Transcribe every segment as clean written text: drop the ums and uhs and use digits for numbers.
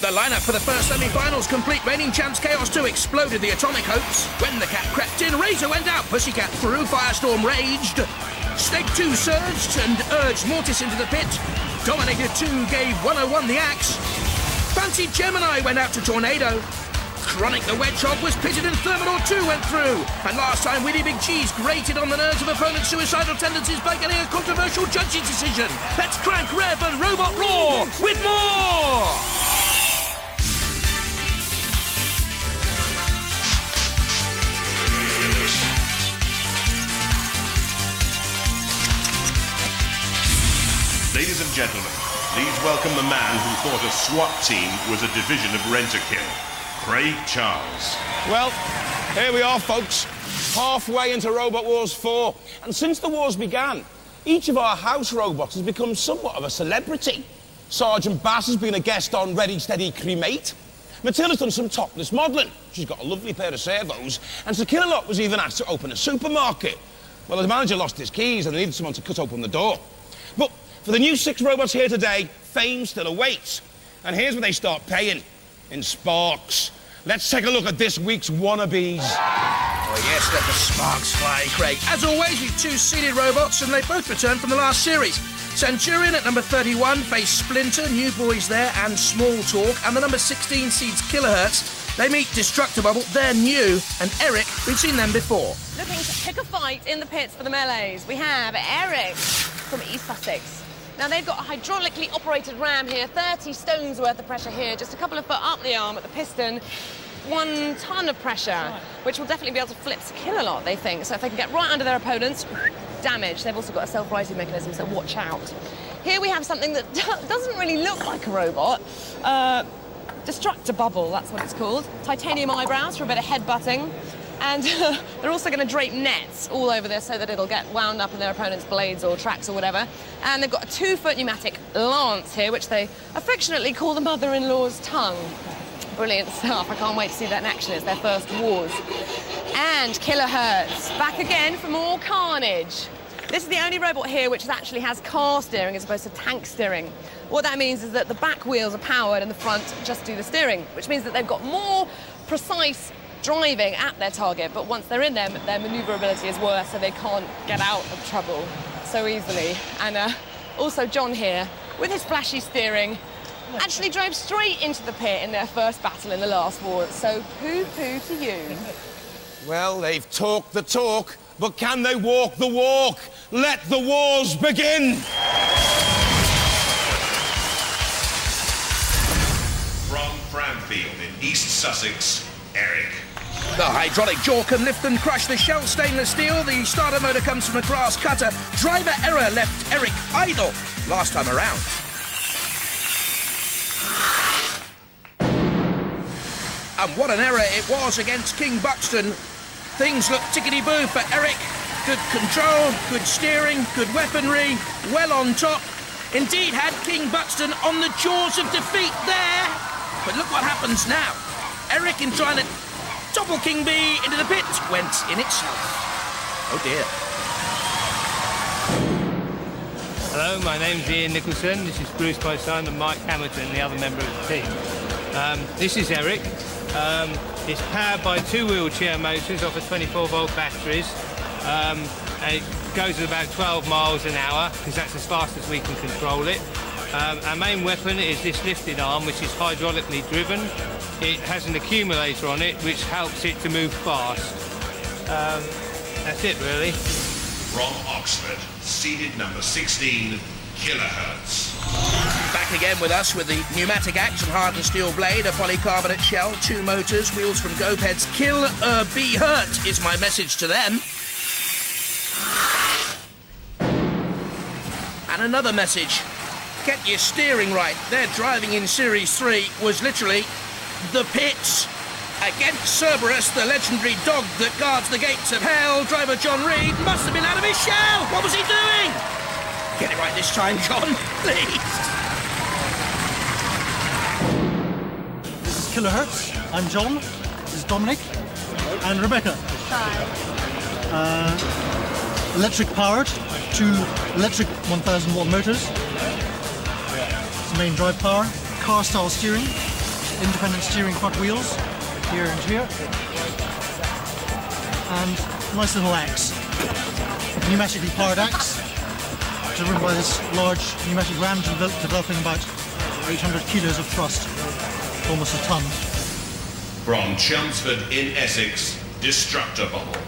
The lineup for the first semi-finals complete. Reigning champs Chaos 2 exploded the atomic hopes. When the cat crept in, Razor went out. Pussycat through, Firestorm raged. Snake 2 surged and urged Mortis into the pit. Dominator 2 gave 101 the axe. Fancy Gemini went out to Tornado. Chronic the Wedgehog was pitted and Thermidor 2 went through. And last time, Willy Big Cheese grated on the nerves of opponents' suicidal tendencies by getting a controversial judge's decision. Let's crank Rev and Robot Raw with more! Ladies and gentlemen, please welcome the man who thought a SWAT team was a division of Rent-A-Kill, Craig Charles. Well, here we are, folks, halfway into Robot Wars 4. And since the wars began, each of our house robots has become somewhat of a celebrity. Sergeant Bass has been a guest on Ready, Steady, Cremate. Matilda's done some topless modelling. She's got a lovely pair of servos. And Sir Killalot was even asked to open a supermarket. Well, the manager lost his keys and they needed someone to cut open the door. But for the new 6 robots here today, fame still awaits. And here's where they start paying. In sparks. Let's take a look at this week's wannabes. Oh yes, let the sparks fly, Craig. As always, we've 2 seeded robots, and they both returned from the last series. Centurion at number 31 faced Splinter, New Boys there, and Small Talk, and the number 16 seeds Kilohertz. They meet Destruct-A-Bubble, they're new, and Eric, we've seen them before. Looking to pick a fight in the pits for the melees, we have Eric from East Sussex. Now, they've got a hydraulically operated ram here, 30 stones worth of pressure here, just a couple of foot up the arm at the piston, 1 ton of pressure, which will definitely be able to flip Sir Killalot, they think. So if they can get right under their opponents, damage. They've also got a self-rising mechanism, so watch out. Here we have something that doesn't really look like a robot. Destruct-A-Bubble, that's what it's called. Titanium eyebrows for a bit of headbutting. And they're also going to drape nets all over this so that it'll get wound up in their opponent's blades or tracks or whatever. And they've got a 2-foot pneumatic lance here, which they affectionately call the mother-in-law's tongue. Brilliant stuff. I can't wait to see that in action. It's their first wars. And Kilohertz, back again for more carnage. This is the only robot here which actually has car steering as opposed to tank steering. What that means is that the back wheels are powered and the front just do the steering, which means that they've got more precise driving at their target, but once they're in them, their manoeuvrability is worse, so they can't get out of trouble so easily. And also John here, with his flashy steering, actually drove straight into the pit in their first battle in the last war, so poo-poo to you. Well, they've talked the talk, but can they walk the walk? Let the wars begin! From Framfield in East Sussex, Eric. The hydraulic jaw can lift and crush the shell stainless steel. The starter motor comes from a grass cutter. Driver error left Eric idle last time around. And what an error it was against King Buxton. Things look tickety-boo for Eric. Good control, good steering, good weaponry, well on top. Indeed had King Buxton on the jaws of defeat there. But look what happens now. Eric, in trying to topple King B into the pit, went in itself. Oh dear. Hello, my name's Ian Nicholson. This is Bruce Posehn and Mike Hamilton, the other member of the team. This is Eric. It's powered by 2 wheelchair motors off of 24-volt batteries. And it goes at about 12 miles an hour, because that's as fast as we can control it. Our main weapon is this lifted arm, which is hydraulically driven. It has an accumulator on it, which helps it to move fast. That's it, really. From Oxford, seeded number 16, Kilohertz. Back again with us with the pneumatic axe and hardened steel blade, a polycarbonate shell, 2 motors, wheels from Gopeds. Be hurt is my message to them. And another message. Get your steering right. Their driving in Series 3 was literally the pits. Against Cerberus, the legendary dog that guards the gates of hell, driver John Reed must have been out of his shell. What was he doing? Get it right this time, John, please. This is Kilohertz. I'm John. This is Dominic. And Rebecca. Hi. Electric powered, 2 electric 1000 watt motors. It's main drive power, car style steering, independent steering front wheels, here and here. And a nice little axe, pneumatically powered axe, driven by this large pneumatic ram developing about 800 kilos of thrust, almost a ton. From Chelmsford in Essex, Destruct-A-Bubble.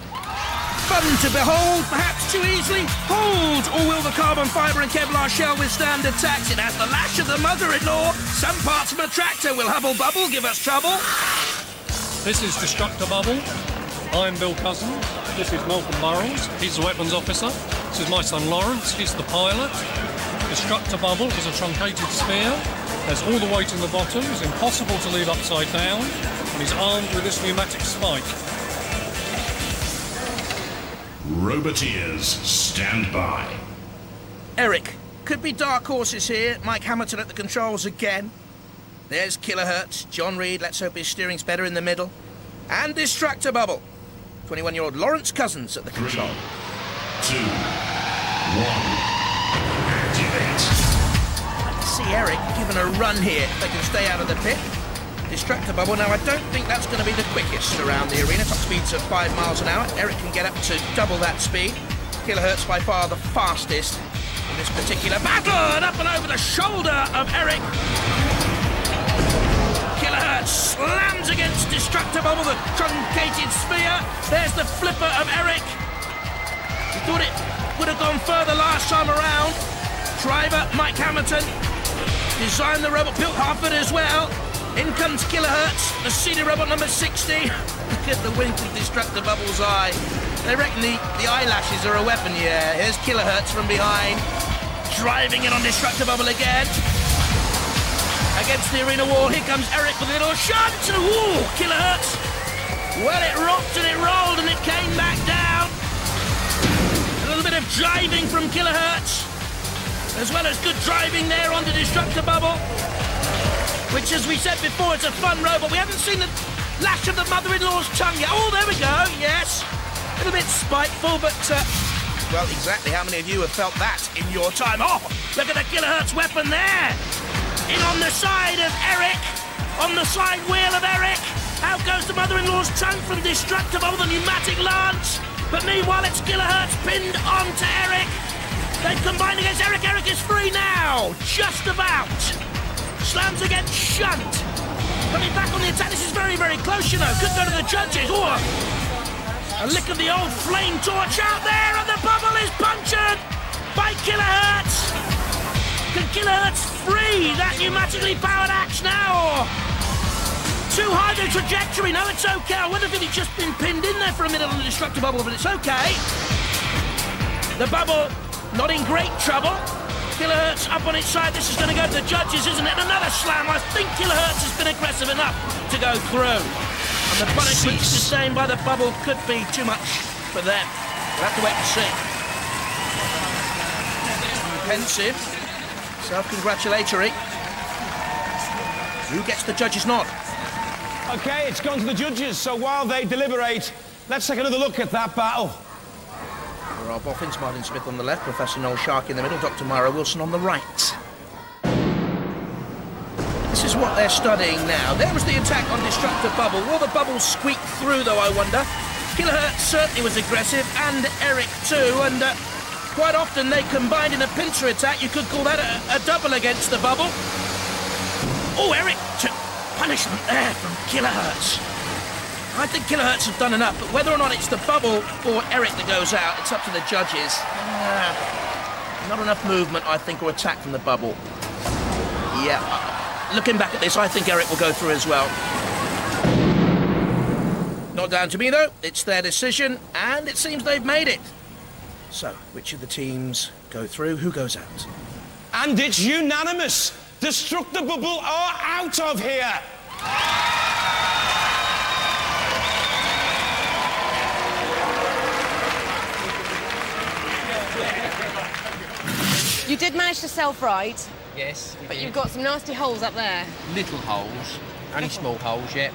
Fun to behold, perhaps too easily. Hold! Or will the carbon fibre and Kevlar shell withstand attacks? It has the lash of the mother-in-law. Some parts of a tractor will hubble-bubble, give us trouble. This is Destruct-A-Bubble. I'm Bill Cousin. This is Malcolm Burrows. He's the weapons officer. This is my son Lawrence. He's the pilot. Destruct-A-Bubble is a truncated sphere. There's all the weight in the bottom. It's impossible to leave upside down. And he's armed with this pneumatic spike. Roboteers, stand by. Eric, could be dark horses here. Mike Hamilton at the controls again. There's Kilohertz. John Reed, let's hope his steering's better in the middle. And Destruct-A-Bubble. 21-year-old Lawrence Cousins at the control. 3, 2, 1, activate. I can see Eric giving a run here if they can stay out of the pit. Destruct-A-Bubble. Now, I don't think that's going to be the quickest around the arena. Top speed's at 5 miles an hour. Eric can get up to double that speed. Kilohertz by far the fastest in this particular battle. And up and over the shoulder of Eric. Kilohertz slams against Destruct-A-Bubble, the truncated sphere. There's the flipper of Eric. He thought it would have gone further last time around. Driver Mike Hamilton designed the robot, built half of it as well. In comes Kilohertz, the senior robot number 60. Look at the wink of Destruct-A-Bubble's eye. They reckon the eyelashes are a weapon, yeah. Here's Kilohertz from behind, driving it on Destruct-A-Bubble again. Against the arena wall, here comes Eric with a little shunt. Ooh, Kilohertz. Well, it rocked and it rolled and it came back down. A little bit of jiving from Kilohertz, as well as good driving there onto Destruct-A-Bubble, which, as we said before, it's a fun robot. We haven't seen the lash of the mother-in-law's tongue yet. Oh, there we go, yes. A little bit spiteful, but, well, exactly how many of you have felt that in your time? Oh, look at the Kilohertz weapon there. In on the side of Eric, on the side wheel of Eric. Out goes the mother-in-law's tongue from Destruct-A-Bubble, the pneumatic lance. But meanwhile, it's Kilohertz pinned onto Eric. They've combined against Eric. Eric is free now, just about. Slams against Shunt. Coming back on the attack. This is very, very close, you know. Could go to the judges. Oh, a lick of the old flame torch out there, and the bubble is punctured by Kilohertz. Can Kilohertz free that pneumatically powered axe now? Or too high the trajectory? No, it's okay. I wonder if it had just been pinned in there for a minute on the Destruct-A-Bubble, but it's okay. The bubble not in great trouble. Kilohertz up on its side. This is going to go to the judges, isn't it? Another slam. I think Kilohertz has been aggressive enough to go through. And the punishment sustained by the bubble could be too much for them. We'll have to wait and see. Pensive. Self-congratulatory. Who gets the judge's nod? OK, it's gone to the judges, so while they deliberate, let's take another look at that battle. There are boffins, Martin Smith on the left, Professor Noel Shark in the middle, Dr. Myra Wilson on the right. This is what they're studying now. There was the attack on Destruct-A-Bubble. Will the bubble squeak through, though, I wonder? Kilohertz certainly was aggressive, and Eric too, and quite often they combined in a pincer attack. You could call that a double against the bubble. Oh, Eric took punishment there from Kilohertz. I think Kilohertz have done enough, but whether or not it's the bubble or Eric that goes out, it's up to the judges. Not enough movement, I think, or attack from the bubble. Yeah, looking back at this, I think Eric will go through as well. Not down to me, though. It's their decision, and it seems they've made it. So, which of the teams go through? Who goes out? And it's unanimous. Destruct-A-Bubble are out of here. You did manage to self-right, Yes, we but did. you've got some nasty holes up there. Little holes, only small holes yet.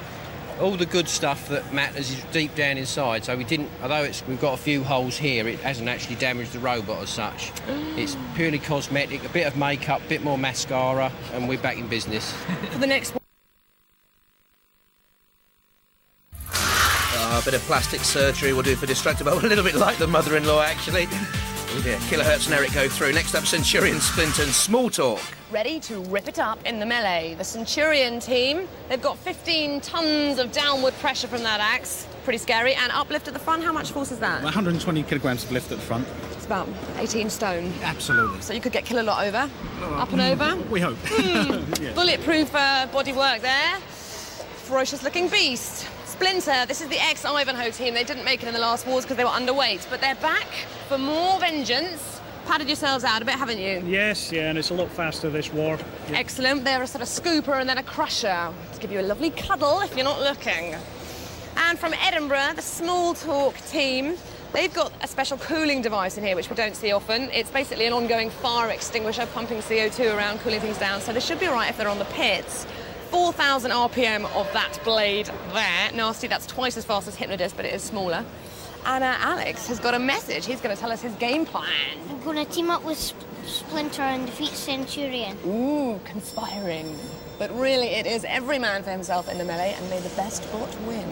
All the good stuff that matters is deep down inside, so we didn't, although we've got a few holes here, it hasn't actually damaged the robot as such. It's purely cosmetic, a bit of makeup, a bit more mascara, and we're back in business. For the next one. Bit of plastic surgery will do for Destruct-A-Bubble. A little bit like the mother-in-law, actually. Oh dear, Kilohertz and Eric go through. Next up, Centurion, Splinter and Small Talk. Ready to rip it up in the melee. The Centurion team, they've got 15 tons of downward pressure from that axe. Pretty scary. And uplift at the front, how much force is that? 120 kilograms of lift at the front. It's about 18 stone. Absolutely. So you could get Kill-A-Lot over, up and over. We hope. Yeah. Bulletproof bodywork there. Ferocious looking beast. Splinter, this is the ex-Ivanhoe team. They didn't make it in the last wars because they were underweight, but they're back for more vengeance. Padded yourselves out a bit, haven't you? Yes, yeah, and it's a lot faster this war. Yeah. Excellent. They're a sort of scooper and then a crusher to give you a lovely cuddle if you're not looking. And from Edinburgh, the Small Talk team, they've got a special cooling device in here, which we don't see often. It's basically an ongoing fire extinguisher, pumping CO2 around, cooling things down, so they should be all right if they're on the pits. 4,000 RPM of that blade there. Nasty, that's twice as fast as Hypnodisc, but it is smaller. And Alex has got a message. He's going to tell us his game plan. I'm going to team up with Splinter and defeat Centurion. Ooh, conspiring. But really, it is every man for himself in the melee, and may the best bot win.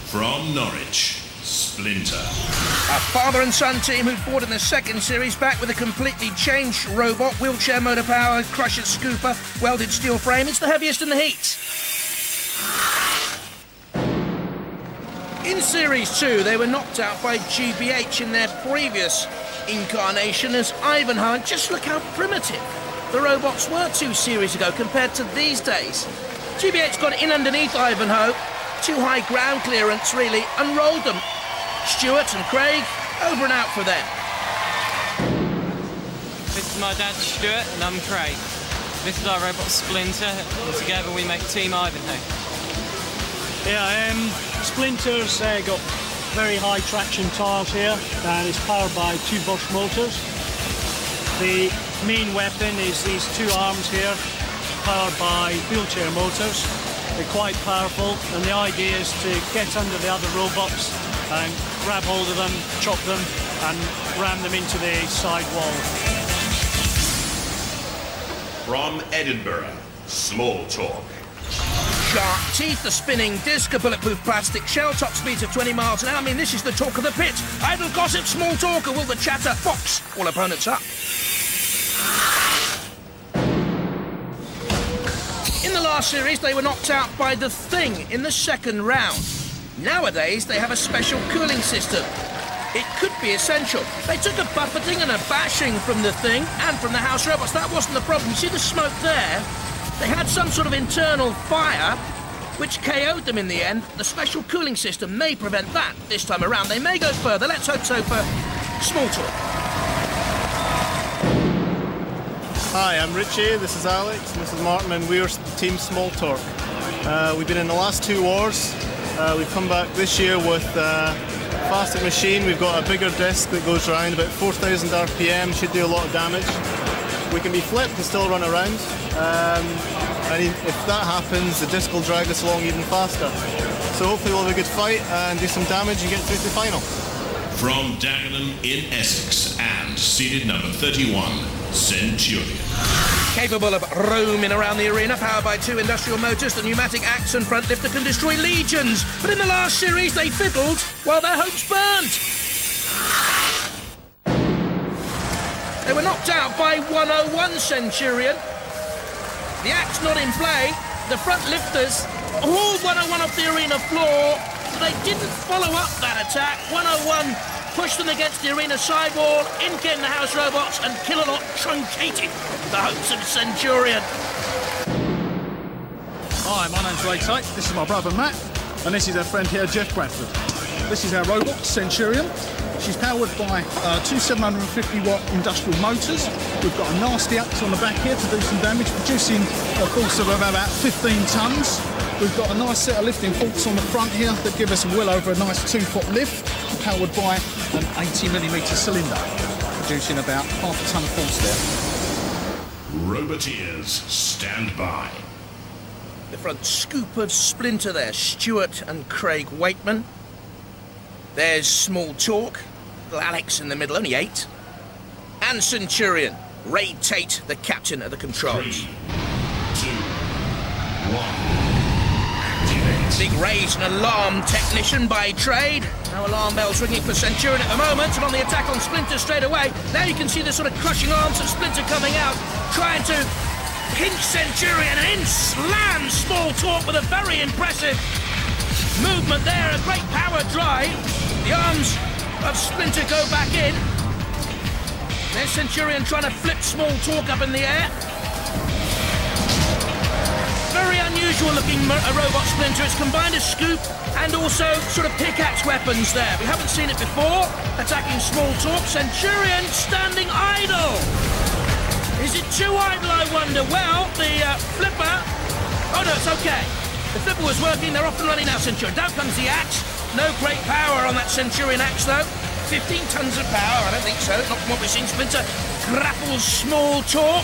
From Norwich, Splinter. A father and son team who fought in the second series, back with a completely changed robot, wheelchair motor power, crusher scooper, welded steel frame. It's the heaviest in the heat. In Series 2, they were knocked out by GBH in their previous incarnation as Ivanhoe, and just look how primitive the robots were 2 series ago compared to these days. GBH got in underneath Ivanhoe, too high ground clearance really, and rolled them. Stuart and Craig, over and out for them. This is my dad Stuart and I'm Craig. This is our robot Splinter, and together we make Team Ivanhoe. Yeah, Splinter's got very high traction tires here, and it's powered by 2 Bosch motors. The main weapon is these 2 arms here, powered by wheelchair motors. They're quite powerful, and the idea is to get under the other robots and grab hold of them, chop them, and ram them into the side wall. From Edinburgh, Small Talk. Sharp teeth, a spinning disc, a bulletproof plastic shell, top speeds of 20 miles an hour. I mean, this is the talk of the pit. Idle gossip, small talk, or will the chatter box all opponents up? In the last series, they were knocked out by The Thing in the second round. Nowadays, they have a special cooling system. It could be essential. They took a buffeting and a bashing from The Thing and from the house robots. That wasn't the problem. You see the smoke there? They had some sort of internal fire, which KO'd them in the end. The special cooling system may prevent that this time around. They may go further. Let's hope so for Small Talk. Hi, I'm Richie, this is Alex, and this is Martin, and we're Team Small Talk. We've been in the last 2 wars. We've come back this year with a plastic machine. We've got a bigger disc that goes around, about 4,000 RPM, should do a lot of damage. We can be flipped and still run around. And if that happens, the disc will drag us along even faster. So hopefully we'll have a good fight and do some damage and get through to the final. From Dagenham in Essex and seeded number 31, Centurion. Capable of roaming around the arena, powered by 2 industrial motors, the pneumatic axe and front lifter can destroy legions. But in the last series, they fiddled while their hopes burnt. They were knocked out by 101 Centurion. The axe not in play. The front lifters hauled 101 off the arena floor. They didn't follow up that attack. 101 pushed them against the arena sidewall. In came the house robots, and Kill-A-Lot truncated the hopes of Centurion. Hi, my name's Ray Tate. This is my brother Matt, and this is our friend here, Jeff Bradford. This is our robot, Centurion. She's powered by 2 750-watt industrial motors. We've got a nasty axe on the back here to do some damage, producing a force of about 15 tonnes. We've got a nice set of lifting forks on the front here that give us well over a nice 2-foot lift, powered by an 80mm cylinder, producing about half a tonne of force there. Roboteers, stand by. The front scoop of Splinter there, Stuart and Craig Waitman. There's Small Talk, little Alex in the middle, only 8. And Centurion, Ray Tate, the captain of the controls. 3, 2, Big Ray's an alarm technician by trade. No alarm bells ringing for Centurion at the moment, and on the attack on Splinter straight away. Now you can see the sort of crushing arms of Splinter coming out, trying to pinch Centurion, and in slams Small Talk with a very impressive movement there, a great power drive. The arms of Splinter go back in. There's Centurion trying to flip Small Talk up in the air. Very unusual looking robot Splinter. It's combined a scoop and also sort of pickaxe weapons there. We haven't seen it before. Attacking Small Talk. Centurion standing idle. Is it too idle, I wonder? Well, the flipper... Oh no, it's okay. The flipper was working. They're off and running now, Centurion. Down comes the axe. No great power on that Centurion axe, though. 15 tons of power. I don't think so. Not from what we've seen. Splinter grapples Small Talk.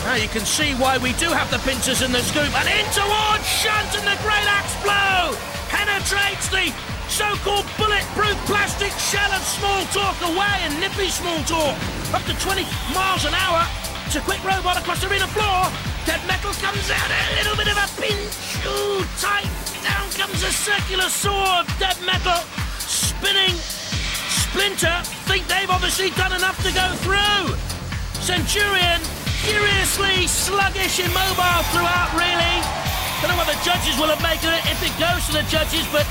Now you can see why we do have the pincers and the scoop. And in towards Shunt, and the great axe blow penetrates the so-called bulletproof plastic shell of Small Talk away, and nippy Small Talk up to 20 miles an hour. It's a quick robot across the arena floor. Dead Metal comes out, a little bit of a pinch. Ooh, tight. Down comes a circular saw of Dead Metal. Spinning Splinter. Think they've obviously done enough to go through. Centurion, curiously sluggish, immobile throughout, really. Don't know what the judges will have made of it if it goes to the judges, but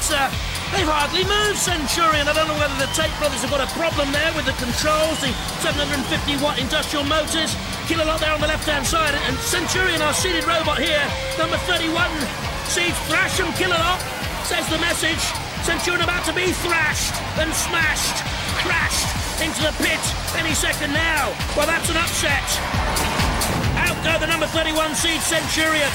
they've hardly moved, Centurion. I don't know whether the Tate brothers have got a problem there with the controls, the 750-watt industrial motors. Killalot there on the left-hand side, and Centurion, our seeded robot here, number 31, seeds Thrash and Killalot, says the message. Centurion about to be thrashed and smashed, crashed into the pit any second now. Well, that's an upset. Out go the number 31 seed Centurion.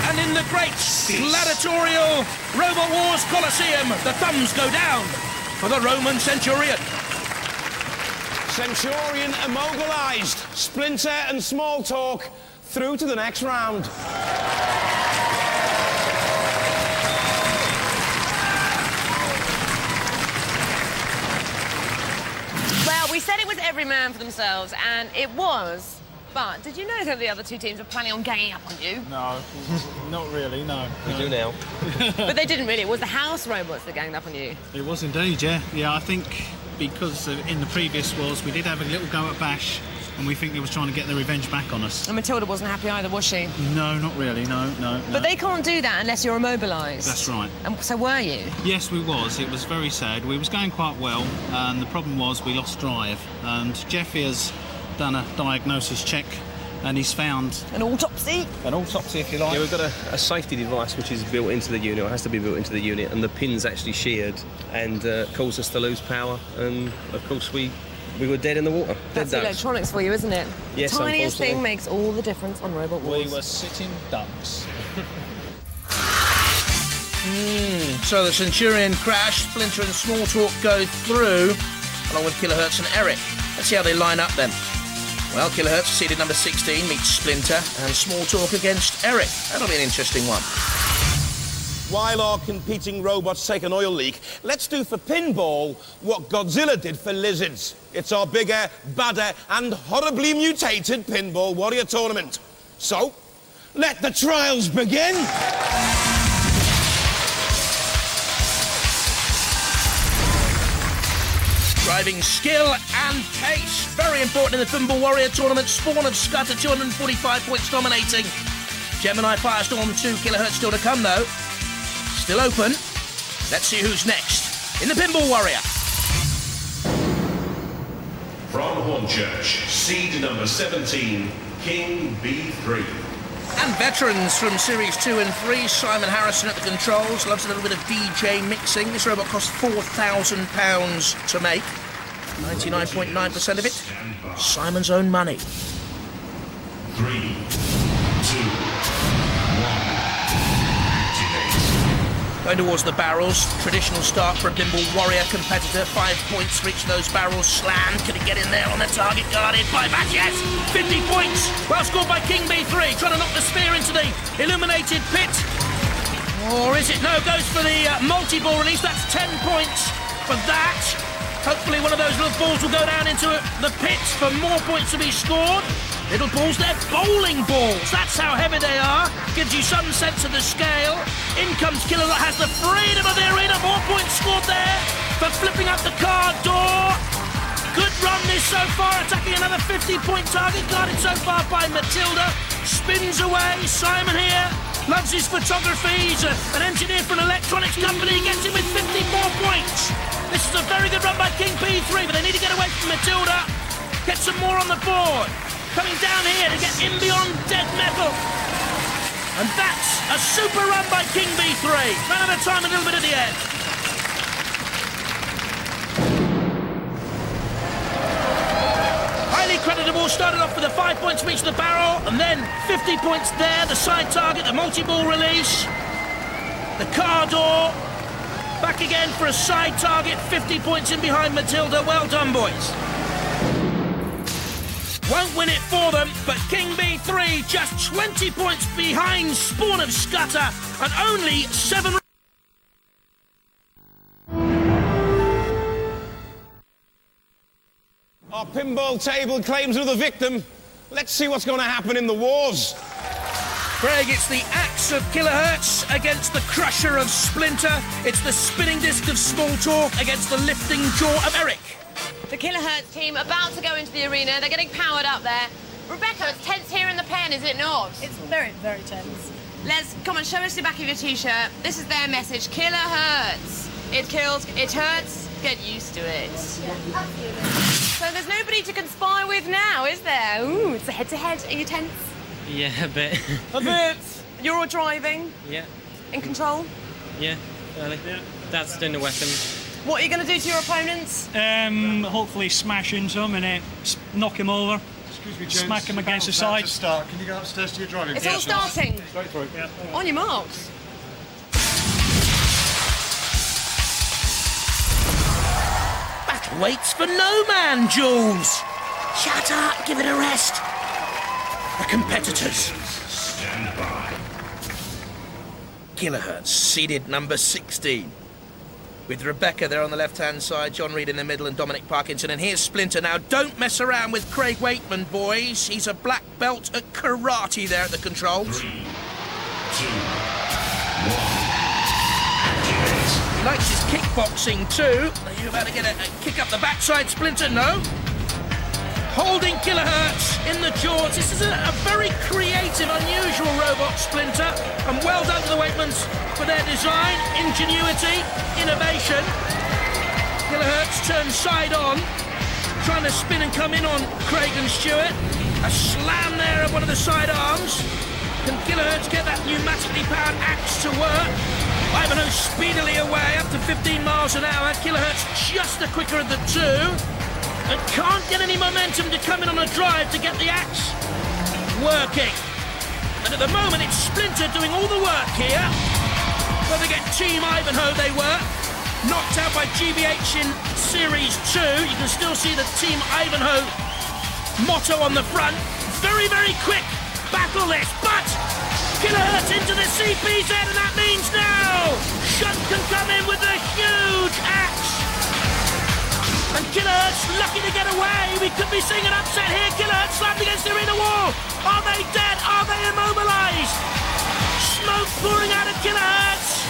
And in the great gladiatorial Robot Wars Coliseum, the thumbs go down for the Roman Centurion. Centurion immobilised. Splinter and Small Talk through to the next round. Well, we said it was every man for themselves, and it was. But did you know that the other two teams were planning on ganging up on you? No, not really, no. We do now. But they didn't really. It was the house robots that ganged up on you. It was indeed, yeah. Yeah, I think because in the previous wars we did have a little go at Bash, and we think they was trying to get their revenge back on us. And Matilda wasn't happy either, was she? No, not really, no. But they can't do that unless you're immobilised. That's right. And so were you? Yes, we was. It was very sad. We was going quite well, and the problem was we lost drive. And Jeffy has done a diagnosis check, and he's found... An autopsy? An autopsy, if you like. Yeah, we've got a safety device which is built into the unit, or has to be built into the unit, and the pin's actually sheared and caused us to lose power, and of course we were dead in the water. That's dead ducks. electronics for you, isn't it? Yes, the tiniest unfortunately. thing makes all the difference on Robot Wars. We were sitting ducks. So the Centurion crash, Splinter and Small Talk go through, along with Kilohertz and Eric. Let's see how they line up then. Well, Kilohertz, seeded number 16, meets Splinter, and Small Talk against Eric. That'll be an interesting one. While our competing robots take an oil leak, let's do for pinball what Godzilla did for lizards. It's our bigger, badder, and horribly mutated Pinball Warrior Tournament. So, let the trials begin! Driving skill and pace. Very important in the Pinball Warrior Tournament. Spawn of Scudder, 245 points dominating. Gemini Firestorm 2 Kilohertz still to come, though. Still open. Let's see who's next in the Pinball Warrior. From Hornchurch, seed number 17, King B3. And veterans from Series 2 and 3, Simon Harrison at the controls, loves a little bit of DJ mixing. This robot cost £4,000 to make. 99.9% of it, Simon's own money. 3, 2, 1, Going towards the barrels, traditional start for a Pinball Warrior competitor. 5 points for each of those barrels. Slam, can he get in there on the target guarded by Bash? Yes! 50 points! Well scored by King B3, trying to knock the spear into the illuminated pit. Or is it? No, goes for the multi-ball release. That's 10 points for that. Hopefully one of those little balls will go down into the pit for more points to be scored. Little balls, they're bowling balls. That's how heavy they are. Gives you some sense of the scale. In comes Killer Lot, has the freedom of the arena. More points scored there for flipping up the car door. Good run this so far, attacking another 50-point target. Guarded so far by Matilda. Spins away. Simon here loves his photography. He's an engineer for an electronics company. Gets him with 54 points. This is a very good run by King P3, but they need to get away from Matilda. Get some more on the board. Coming down here to get in beyond dead metal. And that's a super run by King B3. Ran out of time a little bit at the end. Highly creditable, started off with a 5 points reach the barrel, and then 50 points there, the side target, the multi-ball release, the car door, back again for a side target, 50 points in behind Matilda. Well done, boys. Won't win it for them, but King B3 just 20 points behind Spawn of Scudder and only 7... Our pinball table claims of the victim. Let's see what's going to happen in the wars. Craig, it's the axe of Kilohertz against the crusher of Splinter. It's the spinning disc of Small Talk against the lifting jaw of Eric. The Kilohertz team about to go into the arena. They're getting powered up there. Rebecca, it's tense here in the pen, is it not? It's very, very tense. Les, come on, show us the back of your T-shirt. This is their message. Kilohertz. It kills, it hurts. Get used to it. Yeah, absolutely. So there's nobody to conspire with now, is there? Ooh, it's a head-to-head. Are you tense? Yeah, a bit. A bit. You're all driving? Yeah. In control? Yeah, fairly. Yeah. Dad's doing the weapon. What are you going to do to your opponents? Hopefully smash into him and knock him over. Excuse me, gents. Smack him against the Battle's about side. to start. Can you go upstairs to your driving? It's all starting. Straight through. Yeah. On your marks. Battle waits for no man, Jules. Shut up, give it a rest. The competitors. Stand by. Kilohertz, seeded number 16. With Rebecca there on the left-hand side, John Reed in the middle and Dominic Parkinson. And here's Splinter. Now, don't mess around with Craig Waitman, boys. He's a black belt at karate there at the controls. 3, 2, 1. He likes his kickboxing too. Are you about to get a kick up the backside, Splinter? No. Holding Kilohertz in the jaws. This is a very creative, unusual robot, Splinter. And well done to the Waitmans for their design, ingenuity, innovation. Kilohertz turns side on, trying to spin and come in on Craig and Stewart. A slam there of one of the side arms. Can Kilohertz get that pneumatically powered axe to work? Ivanhoe speedily away, up to 15 miles an hour. Kilohertz just the quicker of the two. And can't get any momentum to come in on a drive to get the axe working. And at the moment, it's Splinter doing all the work here. Well, they get Team Ivanhoe, they were. Knocked out by GBH in Series 2. You can still see the Team Ivanhoe motto on the front. Very, very quick battle this, but Kilohertz into the CPZ, and that means now Shunt can come in with a huge axe. And Kilohertz lucky to get away. We could be seeing an upset here. Kilohertz slammed against the arena wall. Are they dead? Are they immobilized? Smoke pouring out of Kilohertz.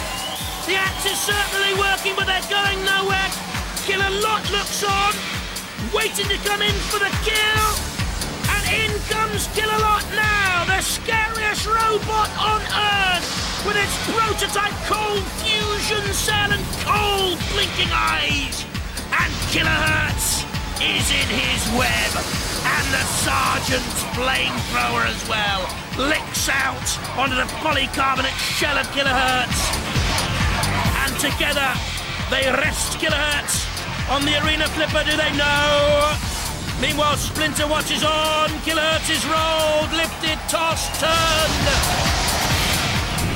The axe is certainly working, but they're going nowhere. Killer Lot looks on, waiting to come in for the kill. And in comes Killer Lot now, the scariest robot on Earth, with its prototype cold fusion cell and cold blinking eyes. And Kilohertz is in his web, and the Sergeant's flamethrower as well licks out onto the polycarbonate shell of Kilohertz. And together they rest Kilohertz on the arena flipper, do they? No! Meanwhile, Splinter watches on. Kilohertz is rolled, lifted, tossed, turned.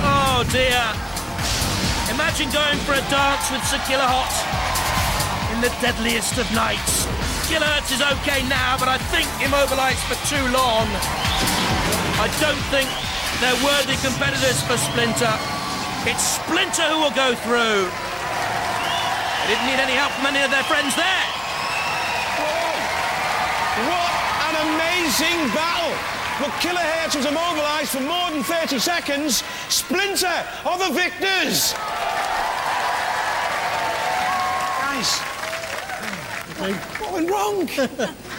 Oh dear. Imagine going for a dance with Sir Killerhot in the deadliest of nights. Kilohertz is okay now, but I think immobilized for too long. I don't think they're worthy competitors for Splinter. It's Splinter who will go through. They didn't need any help from any of their friends there. What an amazing amazing battle. But kilohertz was immobilised for more than 30 seconds. Splinter are the victors. Guys, what went wrong?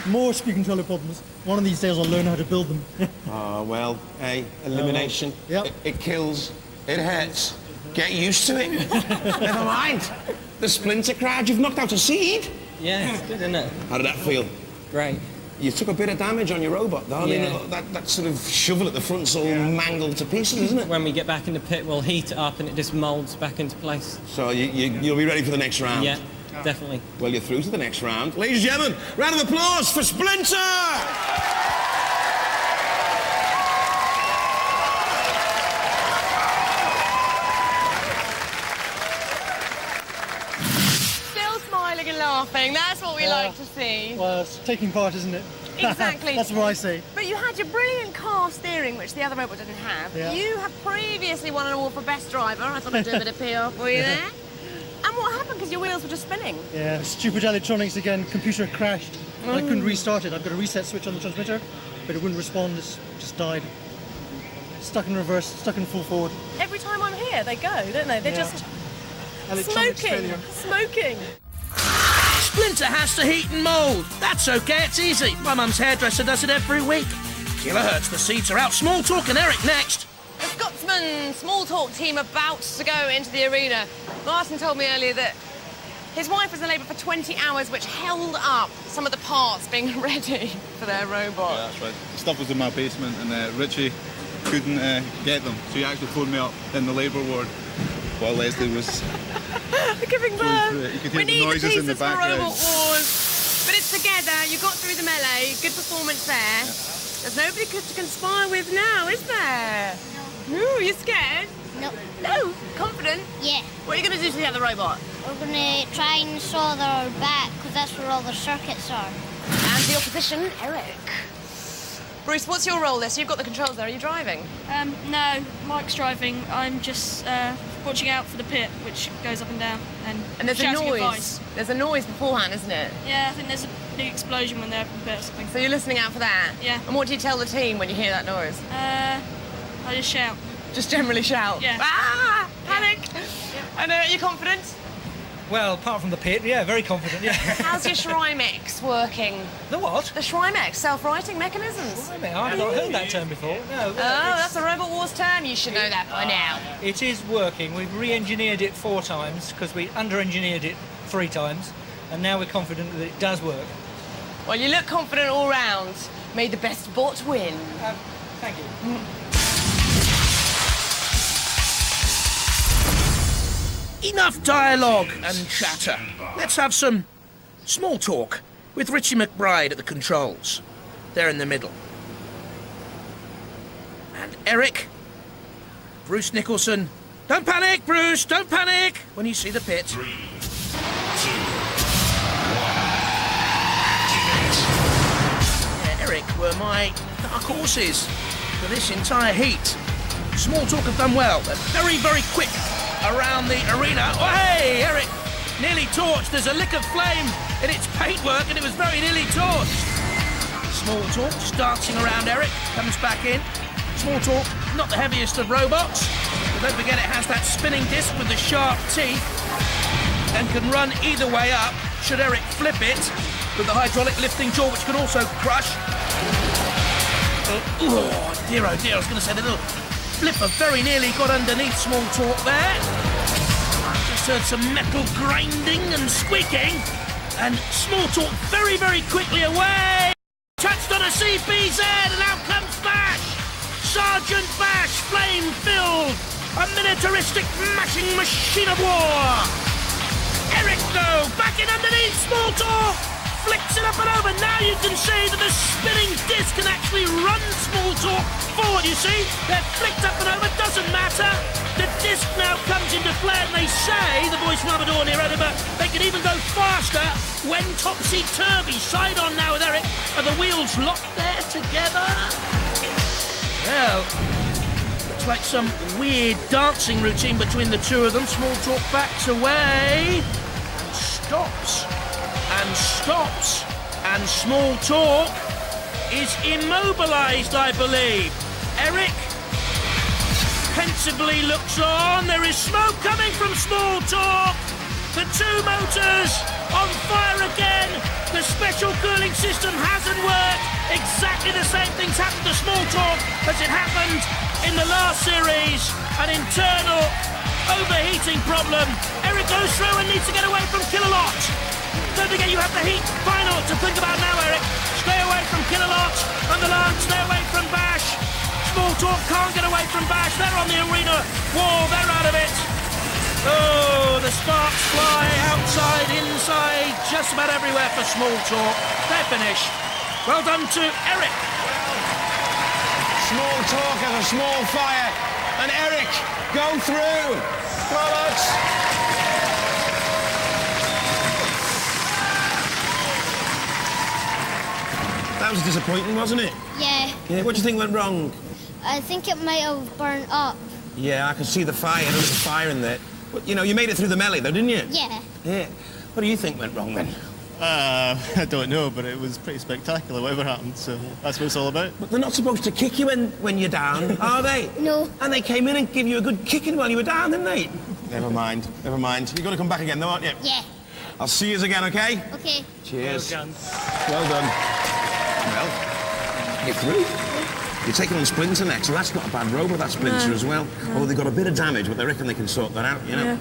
More speed controller problems. One of these days I'll learn how to build them. Oh, well, hey, elimination. It kills. It hurts. Get used to it. Never mind. The Splinter crowd, you've knocked out a seed. Yeah, it's good, isn't it? How did that feel? Great. You took a bit of damage on your robot, though. Yeah. I mean, that sort of shovel at the front's all mangled to pieces, isn't it? When we get back in the pit, we'll heat it up and it just moulds back into place. So you'll be ready for the next round? Yeah, definitely. Well, you're through to the next round. Ladies and gentlemen, round of applause for Splinter! Still smiling and laughing. That's what we like to see. Well, it's taking part, isn't it? Exactly. That's what I say. But you had your brilliant car steering, which the other robot didn't have. Yeah. You have previously won an award for best driver. I thought I'd do a bit of PR for you there. And what happened? Because your wheels were just spinning. Yeah, stupid electronics again. Computer crashed. I couldn't restart it. I've got a reset switch on the transmitter, but it wouldn't respond. It just died. Stuck in reverse, stuck in full forward. Every time I'm here, they go, don't they? They're just Electronics failure. smoking. Splinter has to heat and mould. That's okay, it's easy. My mum's hairdresser does it every week. Kilohertz, the seats are out. Small Talk and Eric next. The Scotsman Small Talk team about to go into the arena. Martin told me earlier that his wife was in labour for 20 hours, which held up some of the parts being ready for their robot. Yeah, that's right. Stuff was in my basement and Richie couldn't get them, so he actually phoned me up in the labour ward while Leslie was giving birth. You could We hear the need noises in the for background. Robot Wars. But it's together. You got through the melee. Good performance there. There's nobody to conspire with now, is there? No. Ooh, you scared? No. No. Confident? Yeah. What are you going to do to the other robot? We're going to try and saw their back, because that's where all the circuits are. And the opposition, Eric. Bruce, what's your role there? So you've got the controls there. Are you driving? No, Mike's driving. I'm just watching out for the pit, which goes up and down. And there's a shouting noise. advice. There's a noise beforehand, isn't it? Yeah, I think there's a big explosion when they're up in the pit or something. So you're listening out for that? Yeah. And what do you tell the team when you hear that noise? I just shout. Just generally shout? Yeah. Ah! Panic! Yeah. And you confident? Well, apart from the pit, yeah, very confident, yeah. How's your Shrymex working? The what? The Shrymex, self-righting mechanisms. Shrymex? I've not heard that term before. No. That's a Robot Wars term. You should know that by now. It is working. We've re-engineered it 4 times because we under-engineered it 3 times, and now we're confident that it does work. Well, you look confident all round. May the best bot win. Thank you. Enough dialogue and chatter. Let's have some small talk with Richie McBride at the controls. They're in the middle. And Eric, Bruce Nicholson. Don't panic, Bruce, don't panic when you see the pit. 3, 2, 1. Eric were my dark horses for this entire heat. Small Talk have done well. They're very, very quick around the arena. Oh, hey, Eric, nearly torched. There's a lick of flame in its paintwork, and it was very nearly torched. Small Talk just dancing around Eric, comes back in. Small Talk, not the heaviest of robots, but don't forget it has that spinning disc with the sharp teeth and can run either way up, should Eric flip it, with the hydraulic lifting jaw, which can also crush. Oh, dear, I was going to say the little flipper very nearly got underneath Small Talk there. Just heard some metal grinding and squeaking, and Small Talk very, very quickly away. Touched on a CPZ, and out comes Bash. Sergeant Bash, flame-filled, a militaristic mashing machine of war. Eric, though, back in underneath Small Talk, flicks it up and over. Now you can see that the spinning disc can actually run Small Talk forward, you see. They're flicked up and over, doesn't matter. The disc now comes into play, and they say, the voice from Amador near Edinburgh, they can even go faster when topsy-turvy. Side on now with Eric. Are the wheels locked there together? Well, looks like some weird dancing routine between the two of them. Small Talk backs away and stops and stops, and Small Talk is immobilised, I believe. Eric pensively looks on. There is smoke coming from Small Talk. The two motors on fire again. The special cooling system hasn't worked. Exactly the same things happened to Small Talk as it happened in the last series. An internal overheating problem. Eric goes through and needs to get away from Kilolot. Don't forget you have the heat final to think about now, Eric. Stay away from Kilolot. Underland, stay away from Bash. Small Talk can't get away from Bash. They're on the arena wall. They're out of it. Oh, the sparks fly outside, inside, just about everywhere for Small Talk. They're finished. Well done to Eric. Small Talk has a small fire, and Eric, go through. Come on, lads. That was disappointing, wasn't it? Yeah. Yeah. What do you think went wrong? I think it might have burnt up. Yeah, I could see the fire. There was a fire in there. But, you know, you made it through the melee, though, didn't you? Yeah. Yeah. What do you think went wrong, then? I don't know, but it was pretty spectacular, whatever happened, so that's what it's all about. But they're not supposed to kick you when you're down, are they? No. And they came in and gave you a good kicking while you were down, didn't they? Never mind, never mind. You're going to come back again, though, aren't you? Yeah. I'll see you again, OK? OK. Cheers. Well done. Well done. Well, you're through. You're taking on Splinter next, so that's not a bad robot, that Splinter as well. Although they've got a bit of damage, but they reckon they can sort that out, you know? Yeah.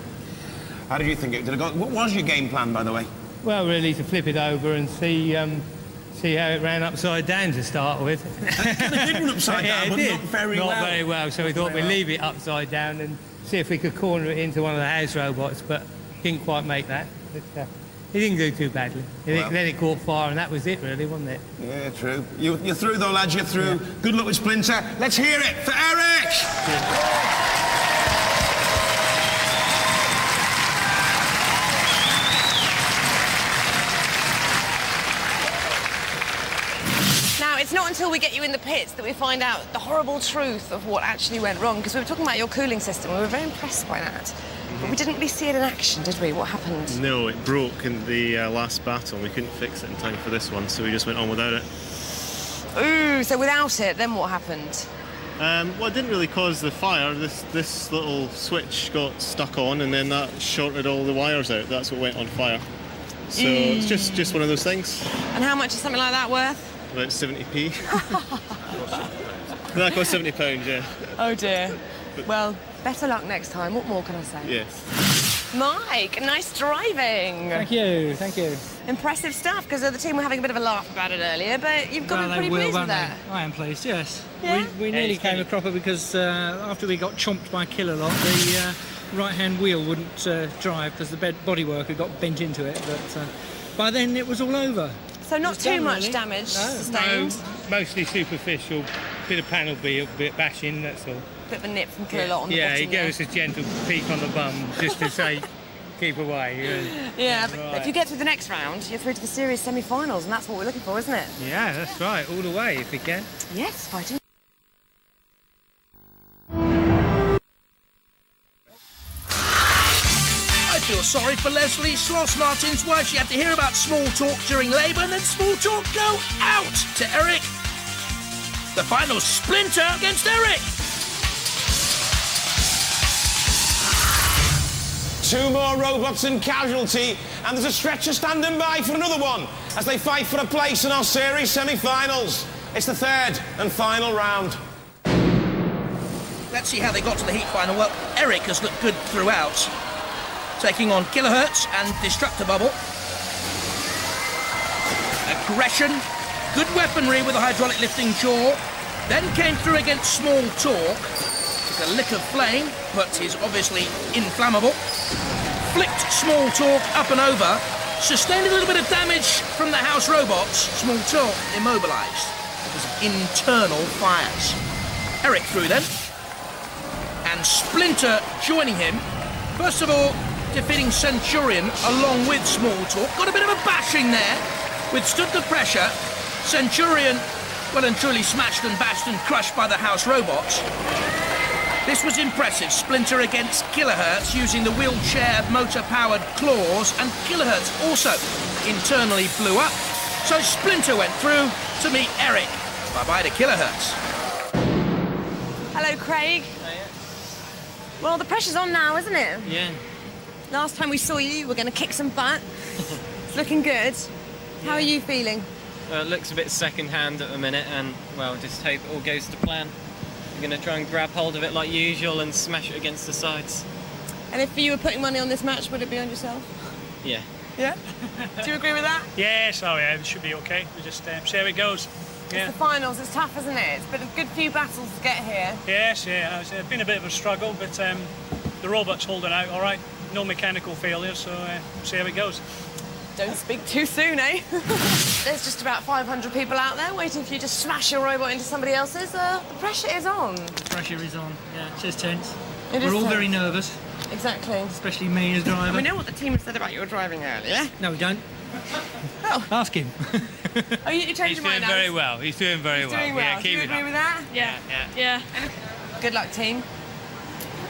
How did you think it did? What was your game plan, by the way? Well, really, to flip it over and see how it ran upside down to start with. It kind of did run upside down, but not very well. Not very well, so we thought we'd leave it upside down and see if we could corner it into one of the house robots, but didn't quite make that. But, it didn't do too badly. Then it caught fire, and that was it, really, wasn't it? Yeah, true. You're through, though, lads. You're through. Yeah. Good luck with Splinter. Let's hear it for Eric! Now, it's not until we get you in the pits that we find out the horrible truth of what actually went wrong, because we were talking about your cooling system. We were very impressed by that. But we didn't really see it in action, did we? What happened? No, it broke in the last battle. We couldn't fix it in time for this one, so we just went on without it. Ooh, so without it, then what happened? Well, it didn't really cause the fire. This little switch got stuck on, and then that shorted all the wires out. That's what went on fire. So it's just one of those things. And how much is something like that worth? About 70p. That cost £70, yeah. Oh dear. Well, better luck next time. What more can I say? Yes. Mike, nice driving. Thank you, thank you. Impressive stuff, because the team were having a bit of a laugh about it earlier, but you've got to be pretty pleased with that. I am pleased, yes. Yeah? We nearly came a cropper because after we got chomped by Kilolot, the right-hand wheel wouldn't drive because the bodywork had got bent into it, but by then it was all over. So not too much damage sustained? No, mostly superficial, bit of panel bit bashing, that's all. Bit of a nip from Kilolot on the bottom. Yeah, he gave us a gentle peek on the bum just to say, keep away. Yeah, but if you get through the next round, you're through to the series semi-finals, and that's what we're looking for, isn't it? Yeah, that's right, all the way if we can. Yes, fighting. I feel sorry for Leslie Sloss Martin's wife. She had to hear about Small Talk during labour and then Small Talk go out to Eric. The final Splinter against Eric. Two more robots in casualty, and there's a stretcher standing by for another one as they fight for a place in our series semi-finals. It's the third and final round. Let's see how they got to the heat final. Well, Eric has looked good throughout, taking on Kilohertz and Destruct-A-Bubble. Aggression, good weaponry with a hydraulic lifting jaw. Then came through against Small Talk. Took a lick of flame, but is obviously inflammable. Flicked Small Talk up and over. Sustained a little bit of damage from the house robots. Small Talk immobilised because of internal fires. Eric through then. And Splinter joining him. First of all, defeating Centurion along with Small Talk. Got a bit of a bashing there. Withstood the pressure. Centurion well and truly smashed and bashed and crushed by the house robots. This was impressive. Splinter against Kilohertz using the wheelchair motor-powered claws, and Kilohertz also internally blew up. So Splinter went through to meet Eric Bye-bye to Kilohertz. Hello, Craig. Well, the pressure's on now, isn't it? Yeah. Last time we saw you, you were going to kick some butt. It's looking good. How are you feeling? It looks a bit second-hand at the minute, and, well, just hope it all goes to plan. I'm going to try and grab hold of it like usual and smash it against the sides. And if you were putting money on this match, would it be on yourself? Yeah. Yeah? Do you agree with that? Yes, oh yeah, it should be okay. We just see how it goes. Yeah. It's the finals, it's tough, isn't it? It's been a good few battles to get here. Yes, yeah, it's been a bit of a struggle, but the robot's holding out all right. No mechanical failure, so see how it goes. Don't speak too soon, eh? There's just about 500 people out there waiting for you to smash your robot into somebody else's. The pressure is on. The pressure is on, yeah, it's just tense. It We're is all tense. very nervous. Exactly. Especially me as driver. We know what the team said about your driving earlier. No, we don't. Oh. Ask him. Oh, you changed He's your mind doing now? very well. He's doing very well. Doing well. Yeah, Do keep you it agree up. with that? Yeah. Yeah. Good luck, team.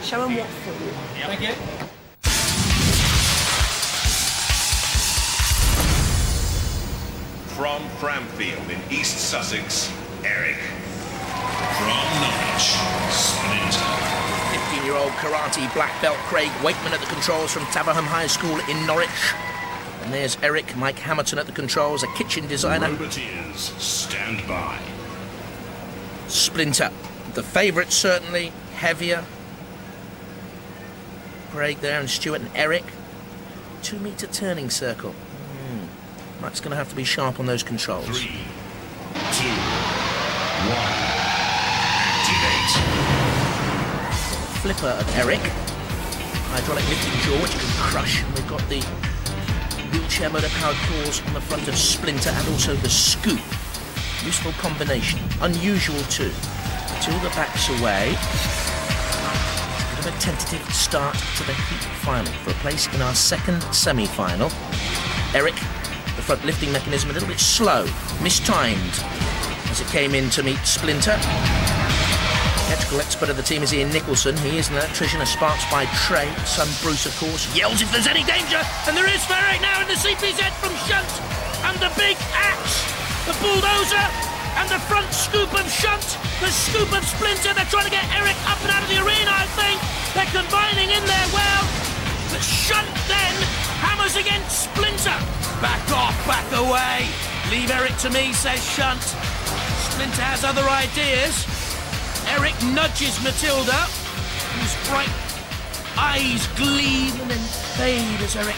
Show them what for. Yep. Thank you. From Framfield in East Sussex, Eric. From Norwich, Splinter. 15-year-old karate black belt Craig Wakeman at the controls from Taverham High School in Norwich. And there's Eric Mike Hamilton at the controls, a kitchen designer. Roboteers, stand by. Splinter, the favourite certainly, heavier. Craig there and Stuart and Eric. 2-metre turning circle. Mike's going to have to be sharp on those controls. 3, 2, 1. Activate. Flipper of Eric. Hydraulic lifting jaw, which you can crush. And we've got the wheelchair motor-powered claws on the front of Splinter and also the scoop. Useful combination. Unusual too. Till the back's away. A bit of a tentative start to the heat final for a place in our second semi-final. Eric, the front lifting mechanism a little bit slow, mistimed as it came in to meet Splinter. Electrical expert of the team is Ian Nicholson. He is an electrician, a Sparks by trade. Son Bruce, of course, yells if there's any danger, and there is for Eric now in the CPZ from Shunt, and the big axe, the bulldozer, and the front scoop of Shunt, the scoop of Splinter. They're trying to get Eric up and out of the arena, I think. They're combining in there well, but Shunt then hammers against Splinter. Back off, back away. Leave Eric to me, says Shunt. Splinter has other ideas. Eric nudges Matilda, whose bright eyes gleam and then fade as Eric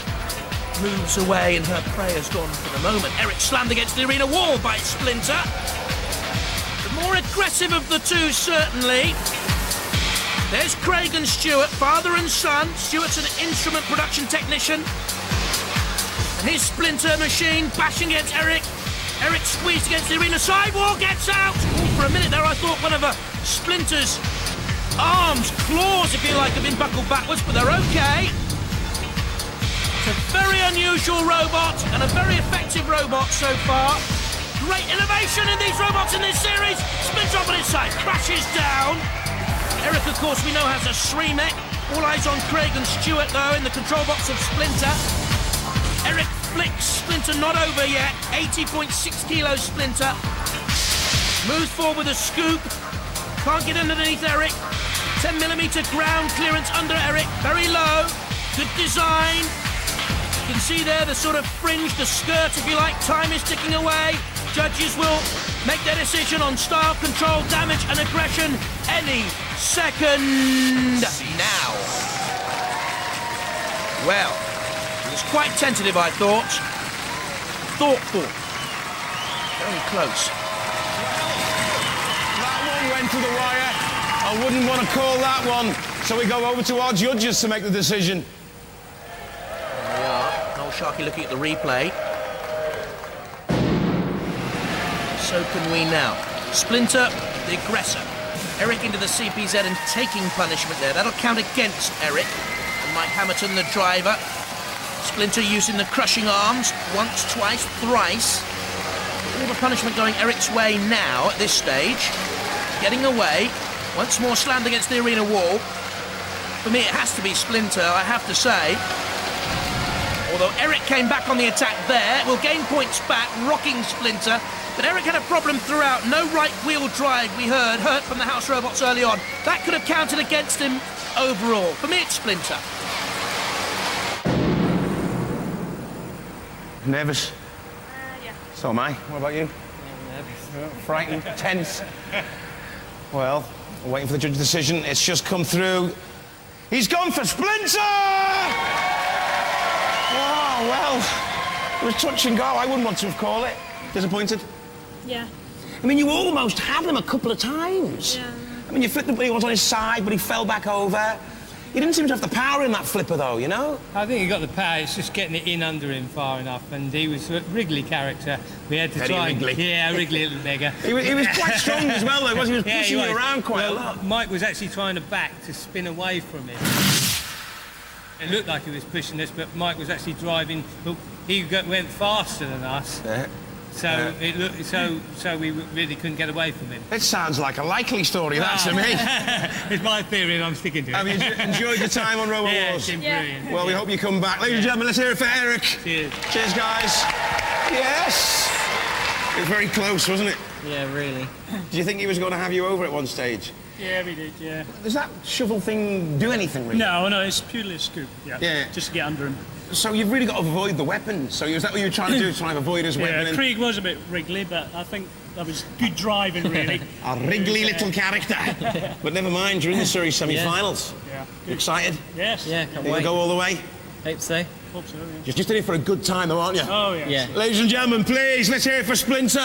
moves away and her prey has gone for the moment. Eric slammed against the arena wall by Splinter. The more aggressive of the two, certainly. There's Craig and Stuart, father and son. Stuart's an instrument production technician. And his Splinter machine bashing against Eric. Eric squeezed against the arena sidewall, gets out. Ooh, for a minute there, I thought one of Splinter's arms, claws, if you like, have been buckled backwards, but they're okay. It's a very unusual robot and a very effective robot so far. Great innovation in these robots in this series. Splinter up on its side, crashes down. Eric, of course, we know has a Sreemec. All eyes on Craig and Stuart, though, in the control box of Splinter. Eric flicks Splinter not over yet. 80.6 kilos Splinter. Moves forward with a scoop. Can't get underneath Eric. 10mm ground clearance under Eric. Very low. Good design. You can see there the sort of fringe, the skirt, if you like. Time is ticking away. Judges will make their decision on style, control, damage and aggression any second now. Well, it was quite tentative, I thought. Thoughtful. Very close. That one went to the wire. I wouldn't want to call that one. So we go over to our judges to make the decision. There we are. Noel Sharkey looking at the replay. So can we now. Splinter, the aggressor. Eric into the CPZ and taking punishment there. That'll count against Eric. And Mike Hamilton, the driver. Splinter using the crushing arms. Once, twice, thrice. All the punishment going Eric's way now at this stage. Getting away. Once more slammed against the arena wall. For me, it has to be Splinter, I have to say. Although Eric came back on the attack there, will gain points back, rocking Splinter. But Eric had a problem throughout. No right-wheel drive, we heard, hurt from the house robots early on. That could have counted against him overall. For me, it's Splinter. Nervous? Yeah. So am I. What about you? Frightened? Tense? Well, we're waiting for the judge's decision. It's just come through. He's gone for Splinter! Oh, well, it was touch and go. I wouldn't want to have called it. Disappointed? Yeah. I mean, you almost had him a couple of times. Yeah. I mean, you flipped him, he was on his side, but he fell back over. He didn't seem to have the power in that flipper, though, you know? I think he got the power, it's just getting it in under him far enough, and he was a Wrigley character. We had to Very try Wrigley. Yeah, Wrigley little beggar. He was quite strong as well, though, wasn't he? He was pushing you around quite a lot. Mike was actually trying to back to spin away from him. It looked like he was pushing us, but Mike was actually driving. Look, went faster than us. Yeah. So it looked so we really couldn't get away from him. It sounds like a likely story, that to me. It's my theory and I'm sticking to it. Have you enjoyed your time on Robot Yeah, Wars? it's been brilliant. Well, we hope you come back. Ladies and gentlemen, let's hear it for Eric. Cheers. Cheers, guys. Yes. It was very close, wasn't it? Yeah, really. Do you think he was going to have you over at one stage? Yeah, we did, yeah. Does that shovel thing do anything, really? No, it's purely a scoop, Yeah. just to get under him. So you've really got to avoid the weapon. So is that what you were trying to do, trying to avoid his weapon? Yeah, Craig was a bit wriggly, but I think that was good driving, really. A wriggly little character. But never mind, you're in the series semi-finals. Yeah. You excited? Yes. Yeah, can't You wait. go all the way? Hope so. Hope so, yeah. You're just in it for a good time, though, aren't you? Oh, yes. Yeah. Ladies and gentlemen, please, let's hear it for Splinter.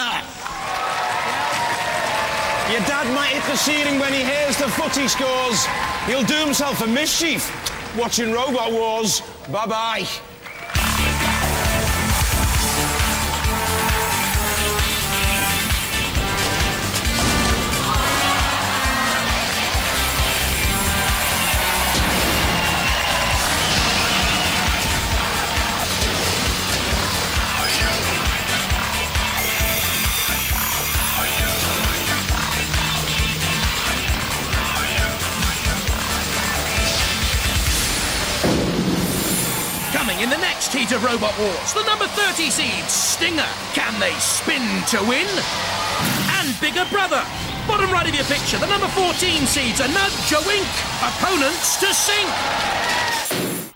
Your dad might hit the ceiling when he hears the footy scores. He'll do himself a mischief. Watching Robot Wars. Bye-bye. Coming in the next heat of Robot Wars, the number 30 seed, Stinger. Can they spin to win? And Bigger Brother. Bottom right of your picture, the number 14 seeds, a nudge, a wink. Opponents to sink.